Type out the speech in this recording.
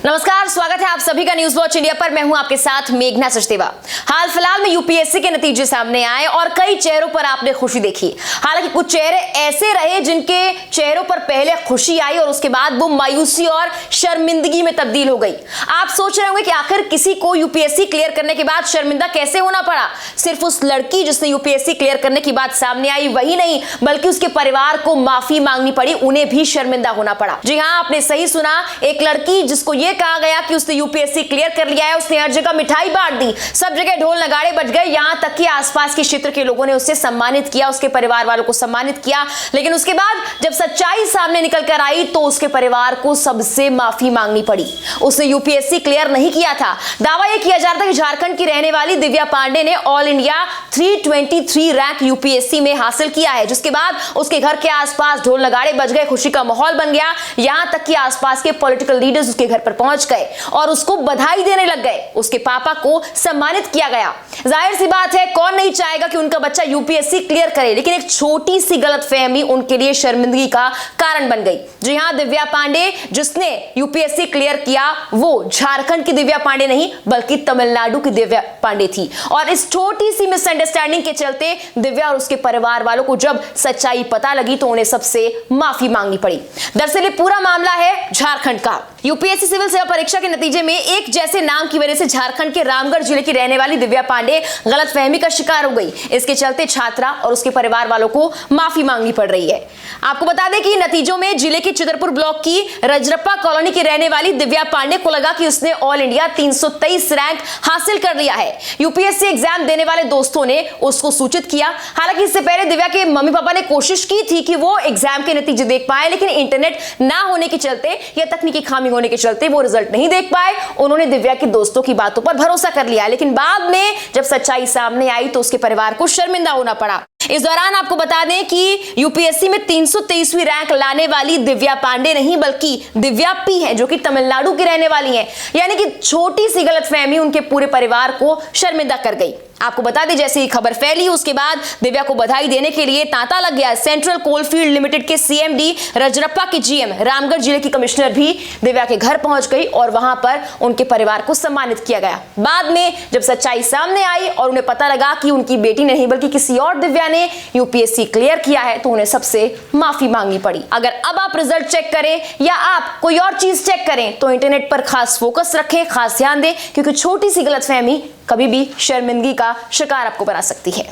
नमस्कार, स्वागत है आप सभी का न्यूज वॉच इंडिया पर। मैं हूं आपके साथ मेघना सचदेवा। हाल फिलहाल में यूपीएससी के नतीजे सामने आए और कई चेहरों पर आपने खुशी देखी। हालांकि कुछ चेहरे ऐसे रहे जिनके चेहरों पर पहले खुशी आई और उसके बाद वो मायूसी और शर्मिंदगी में तब्दील हो गई। आप सोच रहे होंगे कि आखिर किसी को यूपीएससी क्लियर करने के बाद शर्मिंदा कैसे होना पड़ा। सिर्फ उस लड़की जिसने यूपीएससी क्लियर करने की बात सामने आई वही नहीं, बल्कि उसके परिवार को माफी मांगनी पड़ी, उन्हें भी शर्मिंदा होना पड़ा। जी हां, आपने सही सुना, एक लड़की जिसको ये कहा गया कि उसने यूपीएससी क्लियर कर लिया है, उसने हर जगह मिठाई बांट दी, सब जगह ढोल नगाड़े बज गए, यहां तक कि आसपास के क्षेत्र के लोगों ने उसे सम्मानित किया, उसके परिवार वालों को सम्मानित किया। लेकिन उसके बाद जब सच्चाई सामने निकल कर आई तो उसके परिवार को सबसे माफी मांगनी पड़ी। उसने यूपीएससी क्लियर नहीं किया था। दावा यह किया जा रहा था कि झारखंड की रहने वाली दिव्या पांडे ने ऑल इंडिया 323 रैंक यूपीएससी में हासिल किया है, जिसके बाद उसके घर के आसपास ढोल नगाड़े बज गए, खुशी का माहौल बन गया। यहां तक कि आसपास के पॉलिटिकल लीडर्स उसके घर पर पहुंच गए और उसको बधाई देने लग गए। उसके पापा को सम्मानित किया गया। जाहिर सी बात है, कौन नहीं चाहेगा कि उनका बच्चा यूपीएससी क्लियर करे, लेकिन एक छोटी सी गलतफहमी उनके लिए शर्मिंदगी का कारण बन गई। जी हां, दिव्या पांडे जिसने यूपीएससी क्लियर किया वो झारखंड की दिव्या पांडे नहीं बल्कि तमिलनाडु की दिव्या पांडे थी। और इस छोटी सी मिसअंडरस्टैंडिंग के चलते दिव्या और उसके परिवार वालों को जब सच्चाई पता लगी तो उन्हें सबसे माफी मांगनी पड़ी। दरअसल ये पूरा मामला है झारखंड का। यूपीएससी सिविल सेवा परीक्षा के नतीजे में एक जैसे नाम की वजह से झारखंड के रामगढ़ जिले की रहने वाली दिव्या पांडे गलतफहमी का शिकार हो गई। इसके चलते छात्रा और उसके परिवार वालों को माफी मांगनी पड़ रही है। आपको बता दें कि नतीजों में जिले के चितरपुर ब्लॉक की रजरप्पा कॉलोनी की रहने वाली दिव्या पांडे को लगा कि उसने ऑल इंडिया 323 रैंक हासिल कर लिया है। यूपीएससी एग्जाम देने वाले दोस्तों ने उसको सूचित किया। हालांकि इससे पहले दिव्या के मम्मी पापा ने कोशिश की थी कि वो एग्जाम के नतीजे देख पाए, लेकिन इंटरनेट ना होने के चलते या तकनीकी खामी होने के चलते वो रिजल्ट नहीं देख पाए। उन्होंने दिव्या के दोस्तों की बातों पर भरोसा कर लिया, लेकिन बाद में जब सच्चाई सामने आई तो उसके परिवार को शर्मिंदा होना पड़ा। इस दौरान आपको बता दें कि यूपीएससी में 323वीं रैंक लाने वाली दिव्या पांडे नहीं बल्कि दिव्या पी है, जो कि तमिलनाडु की रहने वाली हैं। यानी कि छोटी सी गलतफहमी उनके पूरे परिवार को शर्मिंदा कर गई। आपको बता दें, जैसे ही खबर फैली उसके बाद दिव्या को बधाई देने के लिए तांता लग गया। सेंट्रल कोलफील्ड लिमिटेड के सीएमडी, रजरप्पा के जीएम, रामगढ़ जिले की कमिश्नर भी दिव्या के घर पहुंच गई और वहां पर उनके परिवार को सम्मानित किया गया। बाद में जब सच्चाई सामने आई और उन्हें पता लगा कि उनकी बेटी नहीं बल्कि किसी और दिव्या ने यूपीएससी क्लियर किया है तो उन्हें सबसे माफी मांगनी पड़ी। अगर अब आप रिजल्ट चेक करें या आप कोई और चीज चेक करें तो इंटरनेट पर खास फोकस रखें, खास ध्यान दें, क्योंकि छोटी सी गलतफहमी कभी भी शर्मिंदगी का शिकार आपको बना सकती है।